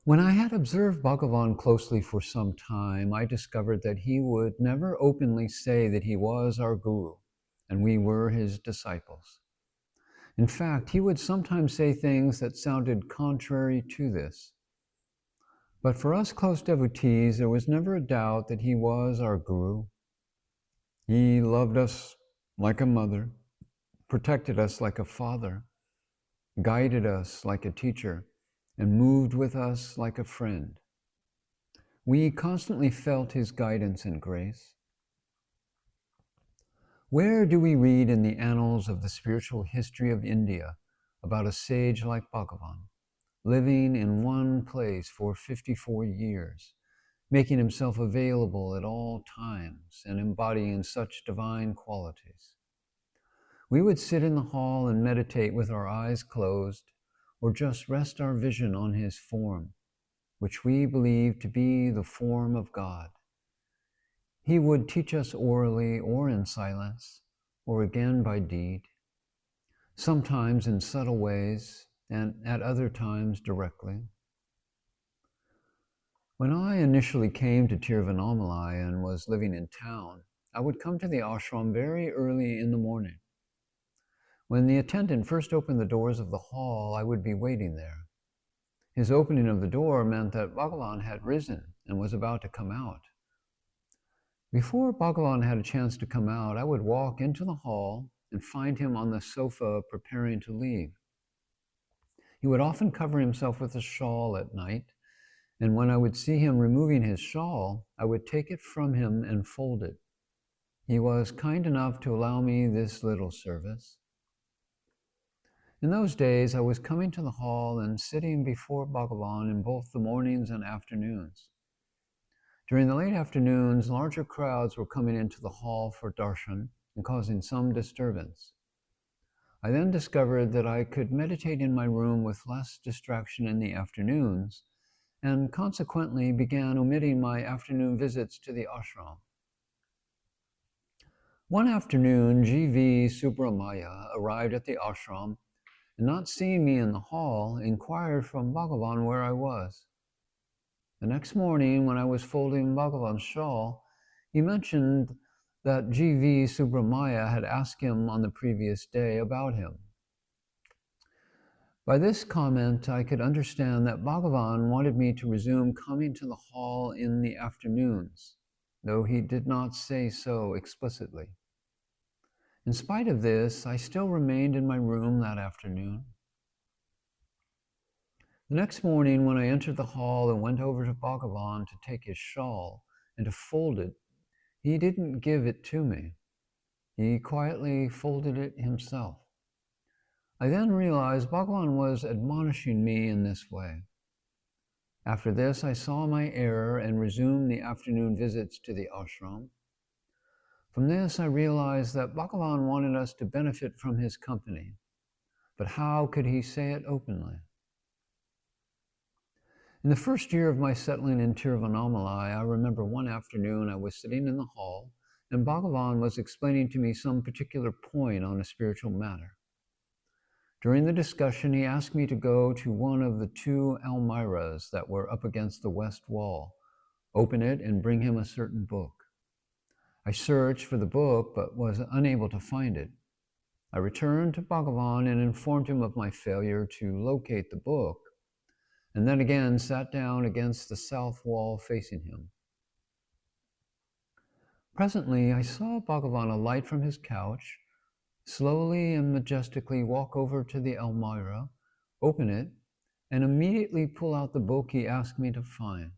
When I had observed Bhagavan closely for some time, I discovered that he would never openly say that he was our guru and we were his disciples. In fact, he would sometimes say things that sounded contrary to this. But for us close devotees, there was never a doubt that he was our guru. He loved us like a mother, protected us like a father, guided us like a teacher, and moved with us like a friend. We constantly felt his guidance and grace. Where do we read in the annals of the spiritual history of India about a sage like Bhagavan, living in one place for 54 years, making himself available at all times and embodying such divine qualities? We would sit in the hall and meditate with our eyes closed, or just rest our vision on his form, which we believe to be the form of God. He would teach us orally or in silence, or again by deed, sometimes in subtle ways, and at other times directly. When I initially came to Tiruvannamalai and was living in town, I would come to the ashram very early in the morning. When the attendant first opened the doors of the hall, I would be waiting there. His opening of the door meant that Bhagavan had risen and was about to come out. Before Bhagavan had a chance to come out, I would walk into the hall and find him on the sofa preparing to leave. He would often cover himself with a shawl at night, and when I would see him removing his shawl, I would take it from him and fold it. He was kind enough to allow me this little service. In those days, I was coming to the hall and sitting before Bhagavan in both the mornings and afternoons. During the late afternoons, larger crowds were coming into the hall for darshan and causing some disturbance. I then discovered that I could meditate in my room with less distraction in the afternoons, and consequently began omitting my afternoon visits to the ashram. One afternoon, G.V. Subramaya arrived at the ashram and, not seeing me in the hall, inquired from Bhagavan where I was. The next morning, when I was folding Bhagavan's shawl, he mentioned that G.V. Subramaya had asked him on the previous day about him. By this comment, I could understand that Bhagavan wanted me to resume coming to the hall in the afternoons, though he did not say so explicitly. In spite of this, I still remained in my room that afternoon. The next morning, when I entered the hall and went over to Bhagavan to take his shawl and to fold it, he didn't give it to me. He quietly folded it himself. I then realized Bhagavan was admonishing me in this way. After this, I saw my error and resumed the afternoon visits to the ashram. From this, I realized that Bhagavan wanted us to benefit from his company, but how could he say it openly? In the first year of my settling in Tiruvannamalai, I remember one afternoon I was sitting in the hall and Bhagavan was explaining to me some particular point on a spiritual matter. During the discussion, he asked me to go to one of the two almirahs that were up against the west wall, open it, and bring him a certain book. I searched for the book but was unable to find it. I returned to Bhagavan and informed him of my failure to locate the book, and then again sat down against the south wall facing him. Presently, I saw Bhagavan alight from his couch, slowly and majestically walk over to the almirah, open it, and immediately pull out the book he asked me to find.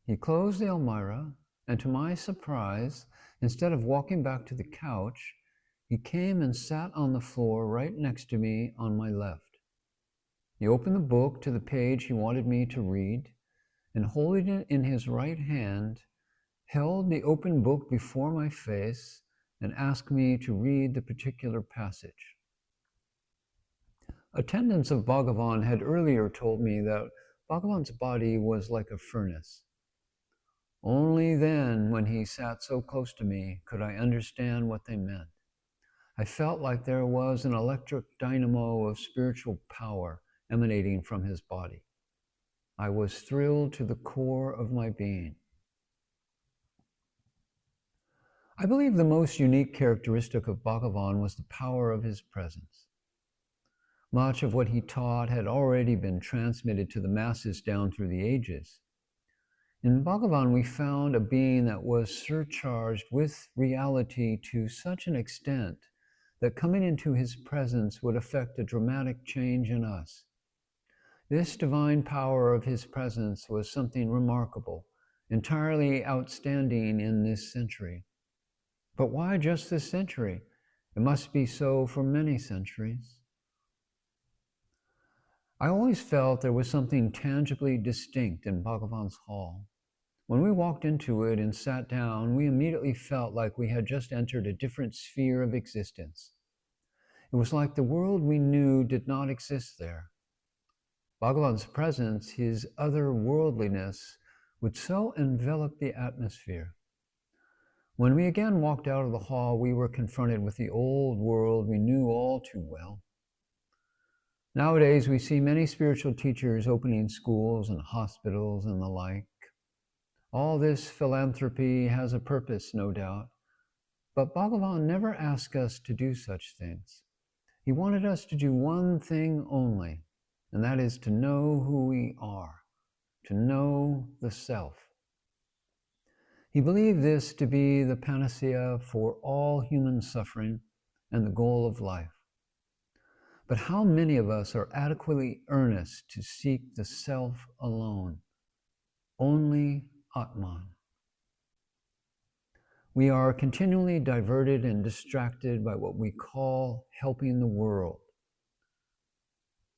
He closed the almirah, and to my surprise, instead of walking back to the couch, he came and sat on the floor right next to me on my left. He opened the book to the page he wanted me to read, and holding it in his right hand, held the open book before my face and asked me to read the particular passage. Attendants of Bhagavan had earlier told me that Bhagavan's body was like a furnace. Only then, when he sat so close to me, could I understand what they meant. I felt like there was an electric dynamo of spiritual power emanating from his body. I was thrilled to the core of my being. I believe the most unique characteristic of Bhagavan was the power of his presence. Much of what he taught had already been transmitted to the masses down through the ages. In Bhagavan, we found a being that was surcharged with reality to such an extent that coming into his presence would effect a dramatic change in us. This divine power of his presence was something remarkable, entirely outstanding in this century. But why just this century? It must be so for many centuries. I always felt there was something tangibly distinct in Bhagavan's hall. When we walked into it and sat down, we immediately felt like we had just entered a different sphere of existence. It was like the world we knew did not exist there. Bhagavan's presence, his otherworldliness, would so envelop the atmosphere. When we again walked out of the hall, we were confronted with the old world we knew all too well. Nowadays, we see many spiritual teachers opening schools and hospitals and the like. All this philanthropy has a purpose, no doubt, but Bhagavan never asked us to do such things. He wanted us to do one thing only, and that is to know who we are, to know the self. He believed this to be the panacea for all human suffering and the goal of life. But how many of us are adequately earnest to seek the self alone, only Atman? We are continually diverted and distracted by what we call helping the world.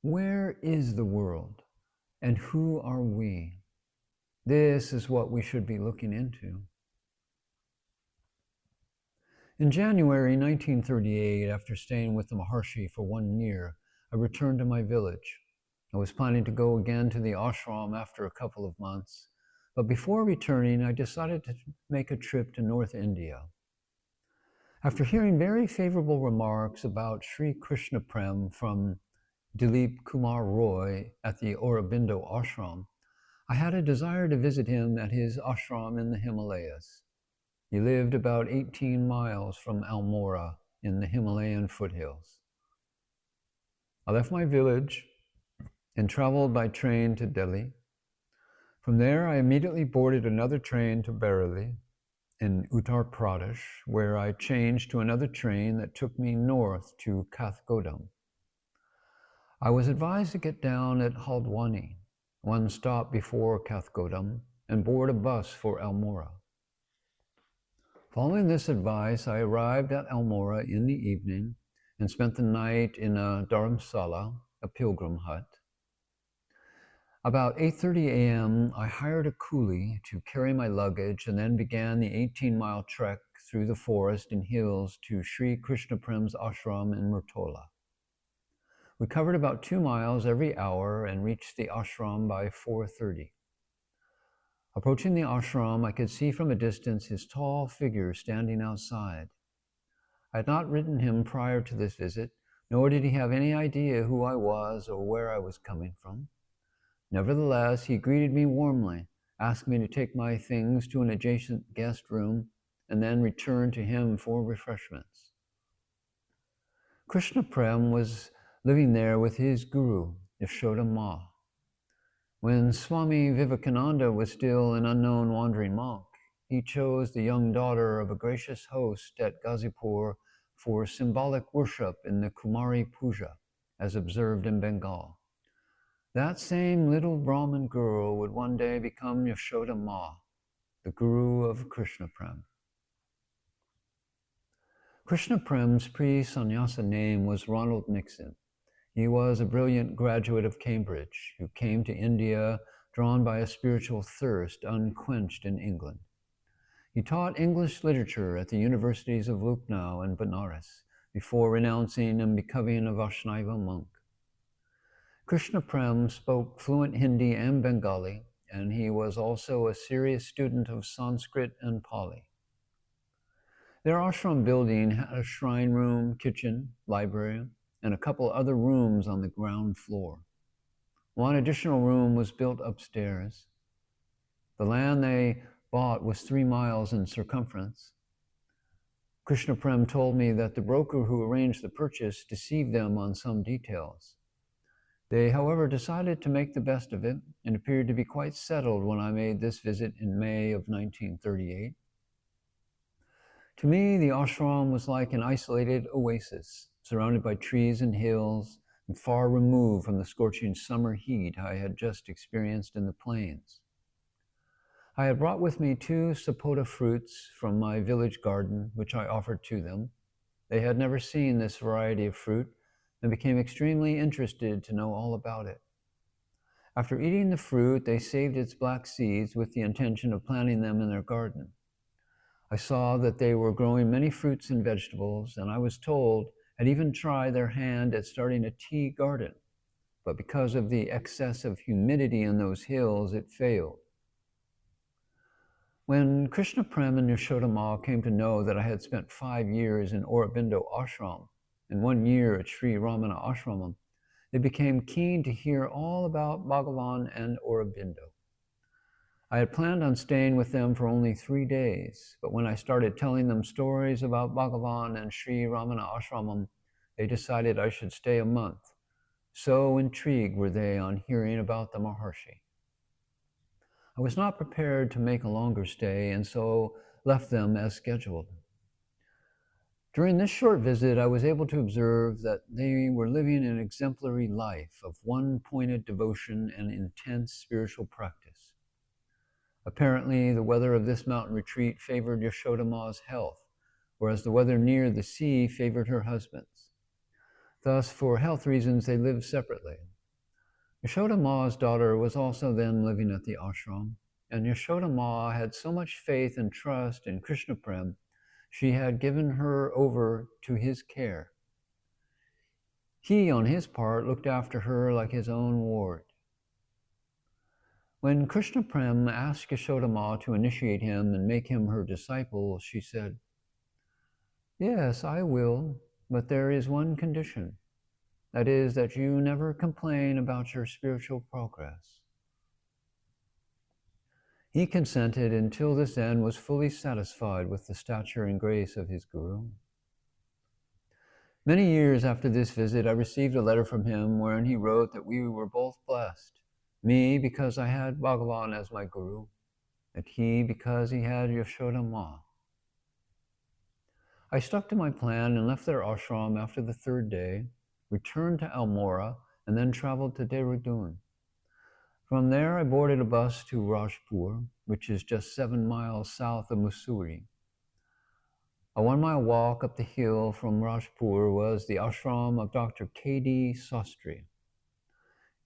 Where is the world, and who are we? This is what we should be looking into. In January 1938, after staying with the Maharshi for 1 year, I returned to my village. I was planning to go again to the ashram after a couple of months, but before returning, I decided to make a trip to North India. After hearing very favorable remarks about Sri Krishna Prem from Dilip Kumar Roy at the Aurobindo ashram, I had a desire to visit him at his ashram in the Himalayas. He lived about 18 miles from Almora in the Himalayan foothills. I left my village and traveled by train to Delhi. From there, I immediately boarded another train to Bareilly in Uttar Pradesh, where I changed to another train that took me north to Kathgodam. I was advised to get down at Haldwani, one stop before Kathgodam, and board a bus for Almora. Following this advice, I arrived at Almora in the evening and spent the night in a dharamsala, a pilgrim hut. About 8:30 a.m., I hired a coolie to carry my luggage and then began the 18-mile trek through the forest and hills to Sri Krishna Prem's ashram in Murtola. We covered about 2 miles every hour and reached the ashram by 4:30. Approaching the ashram, I could see from a distance his tall figure standing outside. I had not written him prior to this visit, nor did he have any idea who I was or where I was coming from. Nevertheless, he greeted me warmly, asked me to take my things to an adjacent guest room, and then return to him for refreshments. Krishna Prem was living there with his guru, Yashoda Ma. When Swami Vivekananda was still an unknown wandering monk, he chose the young daughter of a gracious host at Ghazipur for symbolic worship in the Kumari Puja, as observed in Bengal. That same little Brahmin girl would one day become Yashoda Ma, the guru of Krishna Prem. Krishna Prem's pre-sannyasa name was Ronald Nixon. He was a brilliant graduate of Cambridge who came to India drawn by a spiritual thirst unquenched in England. He taught English literature at the universities of Lucknow and Benares before renouncing and becoming a Vaishnava monk. Krishna Prem spoke fluent Hindi and Bengali, and he was also a serious student of Sanskrit and Pali. Their ashram building had a shrine room, kitchen, library, and a couple other rooms on the ground floor. One additional room was built upstairs. The land they bought was 3 miles in circumference. Krishna Prem told me that the broker who arranged the purchase deceived them on some details. They, however, decided to make the best of it and appeared to be quite settled when I made this visit in May of 1938. To me, the ashram was like an isolated oasis, surrounded by trees and hills, and far removed from the scorching summer heat I had just experienced in the plains. I had brought with me 2 sapota fruits from my village garden, which I offered to them. They had never seen this variety of fruit and became extremely interested to know all about it. After eating the fruit, they saved its black seeds with the intention of planting them in their garden. I saw that they were growing many fruits and vegetables, and I was told had even tried their hand at starting a tea garden, but because of the excess of humidity in those hills, it failed. When Krishna Prem and Yashoda came to know that I had spent 5 years in Aurobindo Ashram and 1 year at Sri Ramana Ashramam, they became keen to hear all about Bhagavan and Aurobindo. I had planned on staying with them for only 3 days, but when I started telling them stories about Bhagavan and Sri Ramana Ashramam, they decided I should stay a month. So intrigued were they on hearing about the Maharshi. I was not prepared to make a longer stay and so left them as scheduled. During this short visit, I was able to observe that they were living an exemplary life of one-pointed devotion and intense spiritual practice. Apparently, the weather of this mountain retreat favored Yashoda Ma's health, whereas the weather near the sea favored her husband's. Thus, for health reasons, they lived separately. Yashoda Ma's daughter was also then living at the ashram, and Yashoda Ma had so much faith and trust in Krishna Prem, she had given her over to his care. He, on his part, looked after her like his own ward. When Krishna Prem asked Yashoda Ma to initiate him and make him her disciple, she said, "Yes, I will, but there is one condition. That is that you never complain about your spiritual progress." He consented until this end was fully satisfied with the stature and grace of his guru. Many years after this visit, I received a letter from him wherein he wrote that we were both blessed, me because I had Bhagavan as my guru, and he because he had Yashoda Ma. I stuck to my plan and left their ashram after the 3rd day, returned to Almora, and then traveled to Dehradun. From there, I boarded a bus to Rajpur, which is just 7 miles south of Mussoorie. A 1-mile walk up the hill from Rajpur was the ashram of Dr. K.D. Sastry.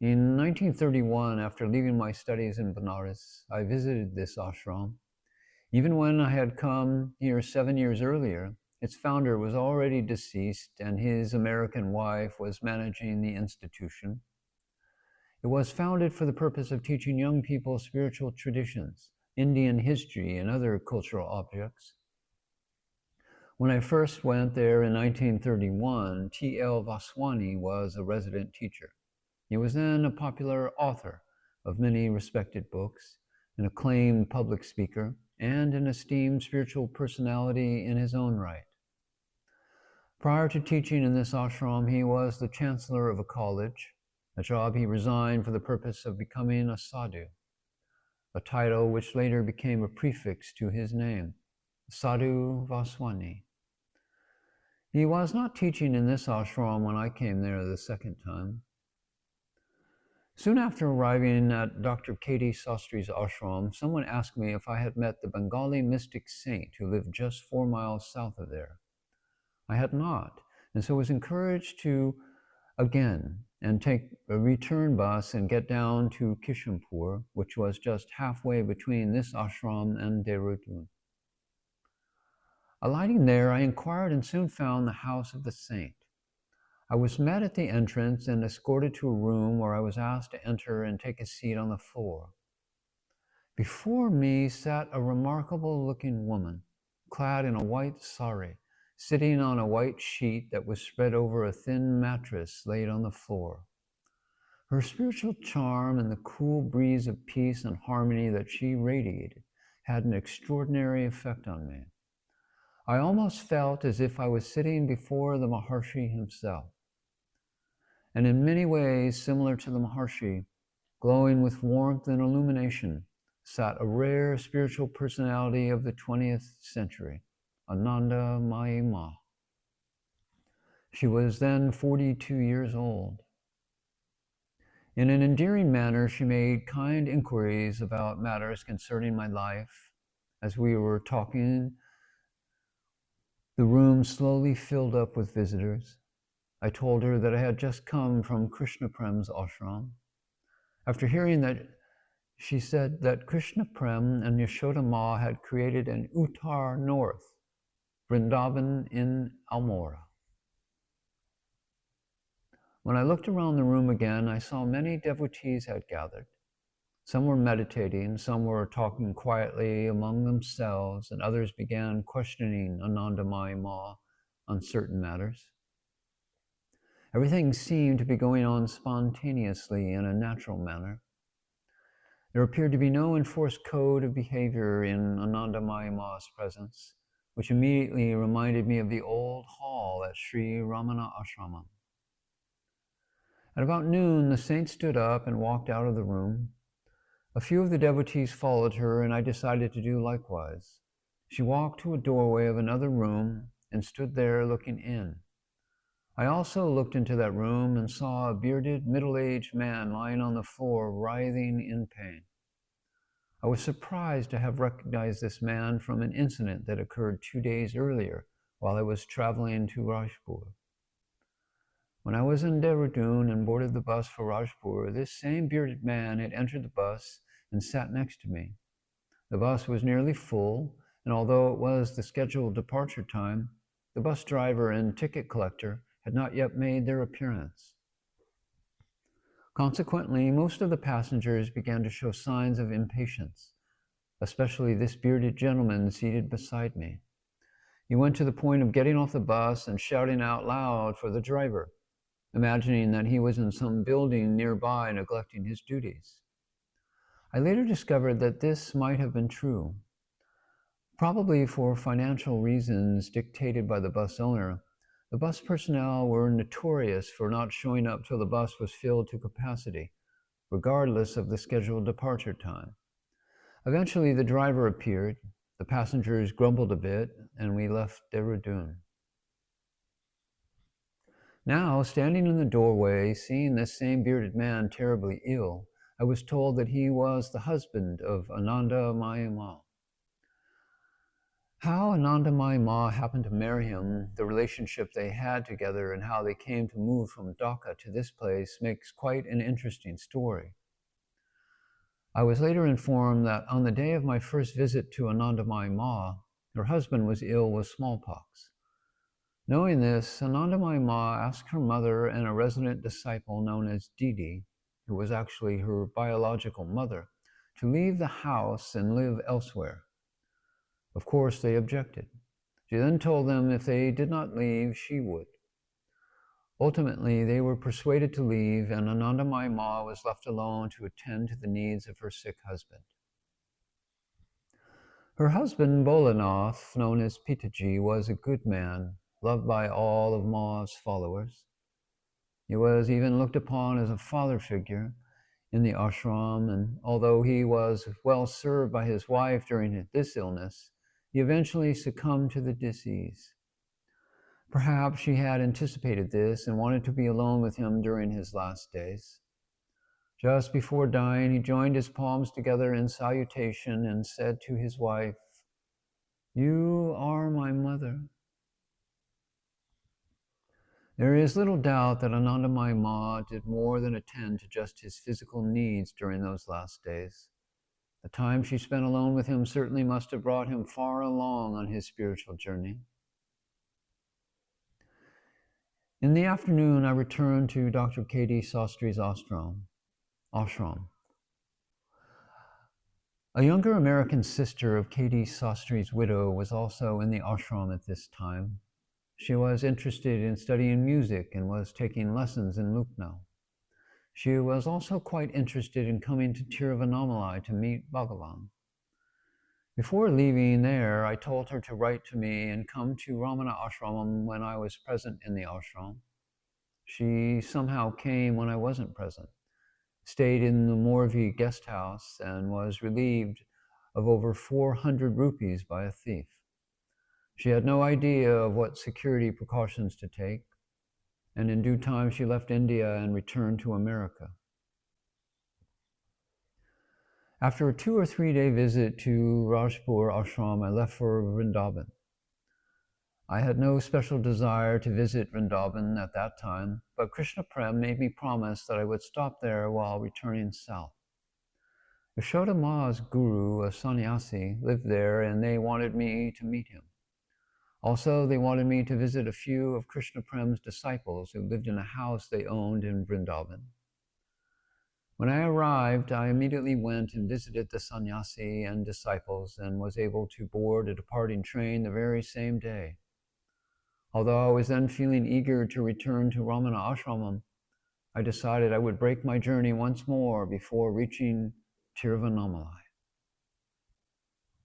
In 1931, after leaving my studies in Benares, I visited this ashram. Even when I had come here 7 years earlier, its founder was already deceased and his American wife was managing the institution. It was founded for the purpose of teaching young people spiritual traditions, Indian history, and other cultural objects. When I first went there in 1931, T.L. Vaswani was a resident teacher. He was then a popular author of many respected books, an acclaimed public speaker, and an esteemed spiritual personality in his own right. Prior to teaching in this ashram, he was the chancellor of a college, a job he resigned for the purpose of becoming a sadhu, a title which later became a prefix to his name, Sadhu Vaswani. He was not teaching in this ashram when I came there the 2nd time. Soon after arriving at Dr. K.D. Sastri's ashram, someone asked me if I had met the Bengali mystic saint who lived just 4 miles south of there. I had not, and so was encouraged to again and take a return bus and get down to Kishampur, which was just halfway between this ashram and Dehradun. Alighting there, I inquired and soon found the house of the saint. I was met at the entrance and escorted to a room where I was asked to enter and take a seat on the floor. Before me sat a remarkable-looking woman, clad in a white sari, sitting on a white sheet that was spread over a thin mattress laid on the floor. Her spiritual charm and the cool breeze of peace and harmony that she radiated had an extraordinary effect on me. I almost felt as if I was sitting before the Maharshi himself. And in many ways similar to the Maharshi, glowing with warmth and illumination, sat a rare spiritual personality of the 20th century, Ananda Mayi Ma. She was then 42 years old. In an endearing manner, she made kind inquiries about matters concerning my life. As we were talking, the room slowly filled up with visitors. I told her that I had just come from Krishna Prem's ashram. After hearing that, she said that Krishna Prem and Yashoda Ma had created an Uttar North, Vrindavan in Almora. When I looked around the room again, I saw many devotees had gathered. Some were meditating, some were talking quietly among themselves, and others began questioning Anandamayi Ma on certain matters. Everything seemed to be going on spontaneously in a natural manner. There appeared to be no enforced code of behavior in Anandamayi Ma's presence, which immediately reminded me of the old hall at Sri Ramana Ashramam. At about noon, the saint stood up and walked out of the room. A few of the devotees followed her, and I decided to do likewise. She walked to a doorway of another room and stood there looking in. I also looked into that room and saw a bearded, middle-aged man lying on the floor, writhing in pain. I was surprised to have recognized this man from an incident that occurred 2 days earlier while I was traveling to Rajpur. When I was in Dehradun and boarded the bus for Rajpur, this same bearded man had entered the bus and sat next to me. The bus was nearly full, and although it was the scheduled departure time, the bus driver and ticket collector had not yet made their appearance. Consequently, most of the passengers began to show signs of impatience, especially this bearded gentleman seated beside me. He went to the point of getting off the bus and shouting out loud for the driver, imagining that he was in some building nearby neglecting his duties. I later discovered that this might have been true. Probably for financial reasons dictated by the bus owner, the bus personnel were notorious for not showing up till the bus was filled to capacity, regardless of the scheduled departure time. Eventually, the driver appeared, the passengers grumbled a bit, and we left Dehradun. Now, standing in the doorway, seeing this same bearded man terribly ill, I was told that he was the husband of Anandamayi Ma. How Anandamayi Ma happened to marry him, the relationship they had together, and how they came to move from Dhaka to this place makes quite an interesting story. I was later informed that on the day of my first visit to Anandamayi Ma, her husband was ill with smallpox. Knowing this, Anandamayi Ma asked her mother and a resident disciple known as Didi, who was actually her biological mother, to leave the house and live elsewhere. Of course, they objected. She then told them if they did not leave, she would. Ultimately, they were persuaded to leave, and Anandamayi Ma was left alone to attend to the needs of her sick husband. Her husband, Bolanath, known as Pitaji, was a good man, loved by all of Ma's followers. He was even looked upon as a father figure in the ashram, and although he was well served by his wife during this illness, he eventually succumbed to the disease. Perhaps she had anticipated this and wanted to be alone with him during his last days. Just before dying, he joined his palms together in salutation and said to his wife, "You are my mother." There is little doubt that Anandamayi Ma did more than attend to just his physical needs during those last days. The time she spent alone with him certainly must have brought him far along on his spiritual journey. In the afternoon, I returned to Dr. K.D. Sastri's ashram. A younger American sister of K.D. Sastri's widow was also in the ashram at this time. She was interested in studying music and was taking lessons in Lucknow. She was also quite interested in coming to Tiruvannamalai to meet Bhagavan. Before leaving there, I told her to write to me and come to Ramana ashramam when I was present in the ashram. She somehow came when I wasn't present, stayed in the Morvi guest house, and was relieved of over 400 rupees by a thief. She had no idea of what security precautions to take, and in due time she left India and returned to America. After a 2 or 3 day visit to Rajpur ashram, I left for Vrindavan. I had no special desire to visit Vrindavan at that time, but Krishna Prem made me promise that I would stop there while returning south. Yashoda Ma's guru, a sannyasi, lived there, and they wanted me to meet him. Also, they wanted me to visit a few of Krishna Prem's disciples who lived in a house they owned in Vrindavan. When I arrived, I immediately went and visited the sannyasi and disciples and was able to board a departing train the very same day. Although I was then feeling eager to return to Ramana ashramam, I decided I would break my journey once more before reaching Tiruvannamalai.